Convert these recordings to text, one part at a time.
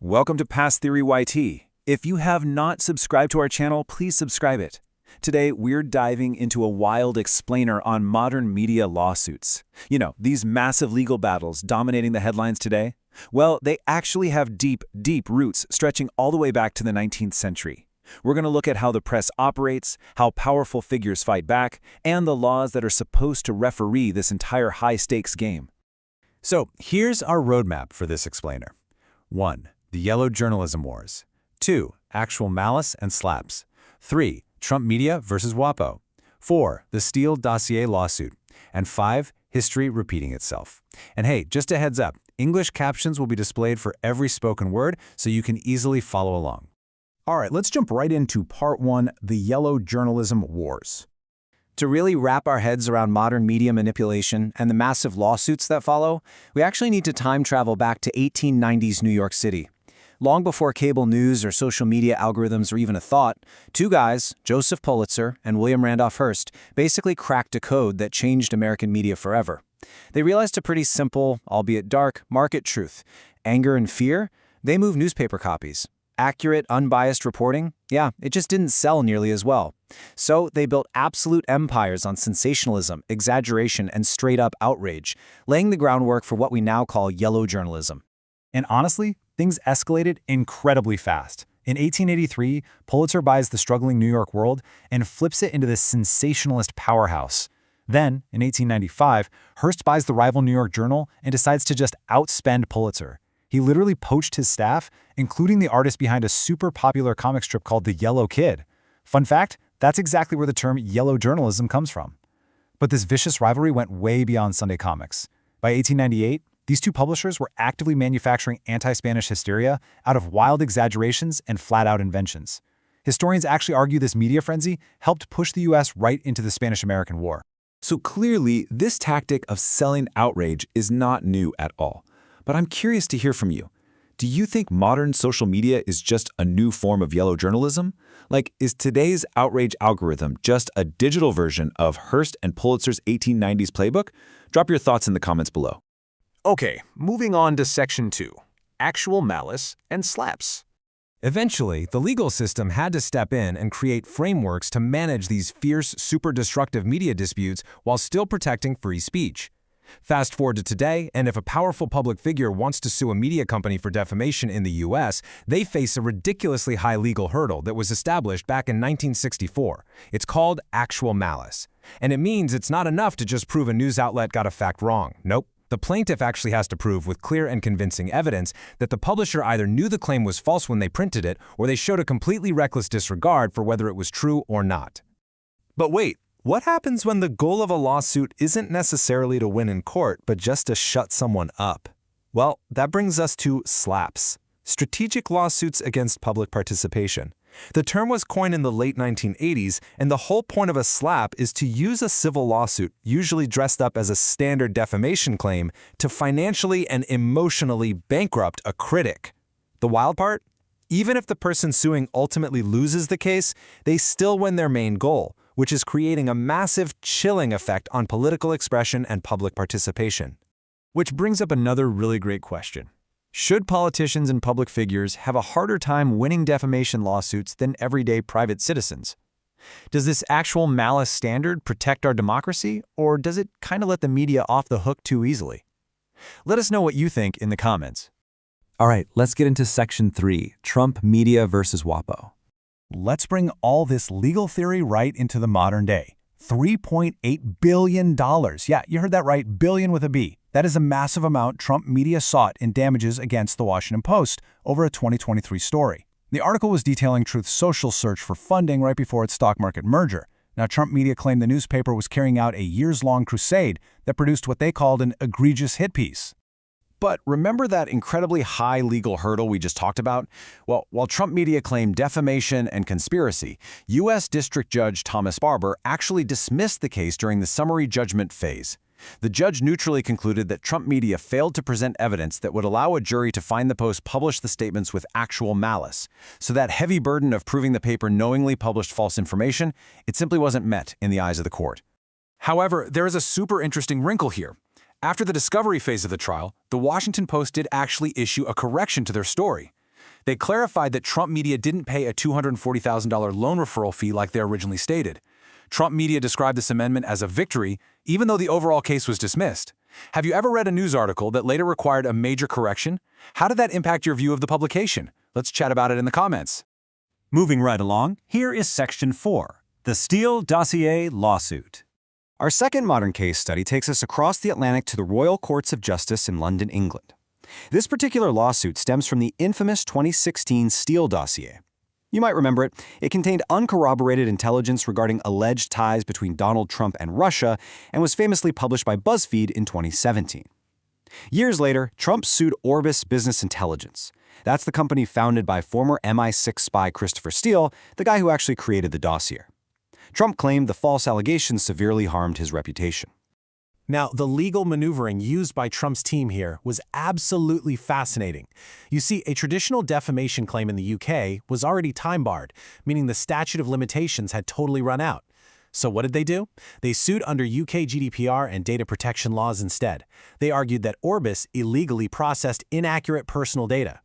Welcome to Past Theory YT. If you have not subscribed to our channel, please subscribe it. Today, we're diving into a wild explainer on modern media lawsuits. You know, these massive legal battles dominating the headlines today? Well, they actually have deep roots stretching all the way back to the 19th century. We're going to look at how the press operates, how powerful figures fight back, and the laws that are supposed to referee this entire high-stakes game. So, here's our roadmap for this explainer. 1. The Yellow Journalism Wars. 2. Actual malice and slaps. 3. Trump media versus WAPO. 4. The Steele dossier lawsuit. And 5. History repeating itself. And hey, just a heads up, English captions will be displayed for every spoken word so you can easily follow along. All right, let's jump right into part 1, the Yellow Journalism Wars. To really wrap our heads around modern media manipulation and the massive lawsuits that follow, we actually need to time travel back to 1890s New York City. Long before cable news or social media algorithms were even a thought, two guys, Joseph Pulitzer and William Randolph Hearst, basically cracked a code that changed American media forever. They realized a pretty simple, albeit dark, market truth. Anger and fear? They move newspaper copies. Accurate, unbiased reporting? Yeah, it just didn't sell nearly as well. So they built absolute empires on sensationalism, exaggeration, and straight-up outrage, laying the groundwork for what we now call yellow journalism. And honestly, things escalated incredibly fast. In 1883, Pulitzer buys the struggling New York World and flips it into this sensationalist powerhouse. Then, in 1895, Hearst buys the rival New York Journal and decides to just outspend Pulitzer. He literally poached his staff, including the artist behind a super popular comic strip called The Yellow Kid. Fun fact, that's exactly where the term yellow journalism comes from. But this vicious rivalry went way beyond Sunday comics. By 1898, these two publishers were actively manufacturing anti-Spanish hysteria out of wild exaggerations and flat-out inventions. Historians actually argue this media frenzy helped push the U.S. right into the Spanish-American War. So clearly, this tactic of selling outrage is not new at all. But I'm curious to hear from you. Do you think modern social media is just a new form of yellow journalism? Like, is today's outrage algorithm just a digital version of Hearst and Pulitzer's 1890s playbook? Drop your thoughts in the comments below. Okay, moving on to Section 2, Actual Malice and Slaps. Eventually, the legal system had to step in and create frameworks to manage these fierce, super destructive media disputes while still protecting free speech. Fast forward to today, and if a powerful public figure wants to sue a media company for defamation in the U.S., they face a ridiculously high legal hurdle that was established back in 1964. It's called actual malice. And it means it's not enough to just prove a news outlet got a fact wrong. Nope. The plaintiff actually has to prove with clear and convincing evidence that the publisher either knew the claim was false when they printed it, or they showed a completely reckless disregard for whether it was true or not. But wait, what happens when the goal of a lawsuit isn't necessarily to win in court, but just to shut someone up? Well, that brings us to SLAPs, strategic lawsuits against public participation. The term was coined in the late 1980s, and the whole point of a SLAP is to use a civil lawsuit, usually dressed up as a standard defamation claim, to financially and emotionally bankrupt a critic. The wild part? Even if the person suing ultimately loses the case, they still win their main goal, which is creating a massive chilling effect on political expression and public participation. Which brings up another really great question. Should politicians and public figures have a harder time winning defamation lawsuits than everyday private citizens? Does this actual malice standard protect our democracy, or does it kind of let the media off the hook too easily? Let us know what you think in the comments. All right, let's get into Section 3, Trump media versus WAPO. Let's bring all this legal theory right into the modern day. $3.8 billion. Yeah, you heard that right, billion with a B. That is a massive amount Trump media sought in damages against the Washington Post over a 2023 story. The article was detailing Truth's social search for funding right before its stock market merger. Now, Trump media claimed the newspaper was carrying out a years-long crusade that produced what they called an egregious hit piece. But remember that incredibly high legal hurdle we just talked about? Well, while Trump media claimed defamation and conspiracy, U.S. District Judge Thomas Barber actually dismissed the case during the summary judgment phase. The judge neutrally concluded that Trump media failed to present evidence that would allow a jury to find the Post published the statements with actual malice. So that heavy burden of proving the paper knowingly published false information, it simply wasn't met in the eyes of the court. However, there is a super interesting wrinkle here. After the discovery phase of the trial, the Washington Post did actually issue a correction to their story. They clarified that Trump Media didn't pay a $240,000 loan referral fee like they originally stated. Trump Media described this amendment as a victory, even though the overall case was dismissed. Have you ever read a news article that later required a major correction? How did that impact your view of the publication? Let's chat about it in the comments. Moving right along, here is Section 4, the Steele Dossier Lawsuit. Our second modern case study takes us across the Atlantic to the Royal Courts of Justice in London, England. This particular lawsuit stems from the infamous 2016 Steele dossier. You might remember it. It contained uncorroborated intelligence regarding alleged ties between Donald Trump and Russia and was famously published by BuzzFeed in 2017. Years later, Trump sued Orbis Business Intelligence. That's the company founded by former MI6 spy Christopher Steele, the guy who actually created the dossier. Trump claimed the false allegations severely harmed his reputation. Now, the legal maneuvering used by Trump's team here was absolutely fascinating. You see, a traditional defamation claim in the UK was already time-barred, meaning the statute of limitations had totally run out. So what did they do? They sued under UK GDPR and data protection laws instead. They argued that Orbis illegally processed inaccurate personal data.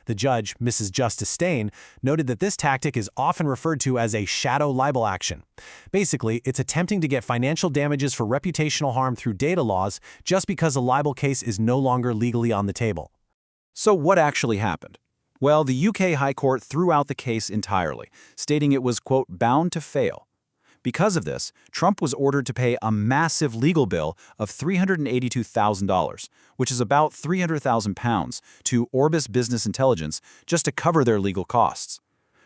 The judge, Mrs. Justice Stain, noted that this tactic is often referred to as a shadow libel action. Basically, it's attempting to get financial damages for reputational harm through data laws just because a libel case is no longer legally on the table. So what actually happened? Well, the UK High Court threw out the case entirely, stating it was, quote, bound to fail. Because of this, Trump was ordered to pay a massive legal bill of $382,000, which is about £300,000, to Orbis Business Intelligence just to cover their legal costs.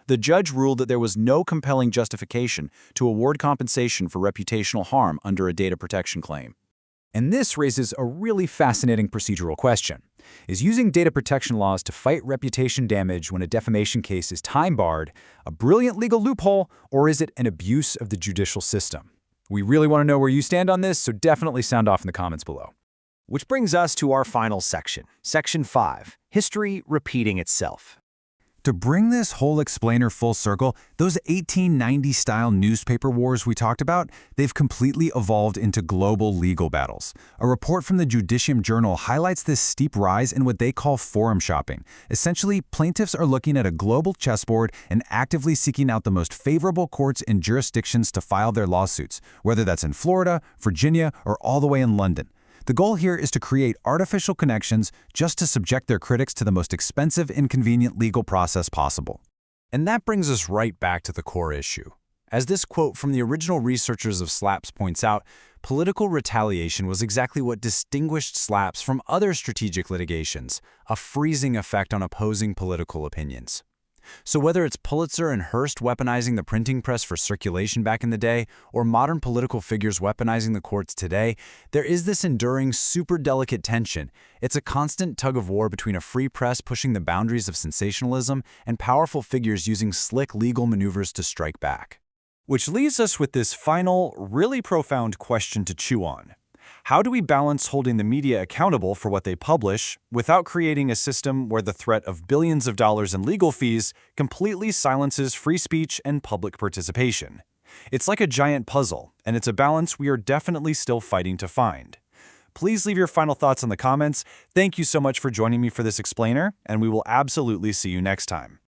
The judge ruled that there was no compelling justification to award compensation for reputational harm under a data protection claim. And this raises a really fascinating procedural question. Is using data protection laws to fight reputation damage when a defamation case is time-barred a brilliant legal loophole, or is it an abuse of the judicial system? We really want to know where you stand on this, so definitely sound off in the comments below. Which brings us to our final section, Section 5, History Repeating Itself. To bring this whole explainer full circle, those 1890-style newspaper wars we talked about, they've completely evolved into global legal battles. A report from the Judicium Journal highlights this steep rise in what they call forum shopping. Essentially, plaintiffs are looking at a global chessboard and actively seeking out the most favorable courts and jurisdictions to file their lawsuits, whether that's in Florida, Virginia, or all the way in London. The goal here is to create artificial connections just to subject their critics to the most expensive, inconvenient legal process possible. And that brings us right back to the core issue. As this quote from the original researchers of SLAPS points out, political retaliation was exactly what distinguished SLAPS from other strategic litigations, a freezing effect on opposing political opinions. So whether it's Pulitzer and Hearst weaponizing the printing press for circulation back in the day, or modern political figures weaponizing the courts today, there is this enduring, super delicate tension. It's a constant tug of war between a free press pushing the boundaries of sensationalism and powerful figures using slick legal maneuvers to strike back. Which leaves us with this final, really profound question to chew on. How do we balance holding the media accountable for what they publish without creating a system where the threat of billions of dollars in legal fees completely silences free speech and public participation? It's like a giant puzzle, and it's a balance we are definitely still fighting to find. Please leave your final thoughts in the comments. Thank you so much for joining me for this explainer, and we will absolutely see you next time.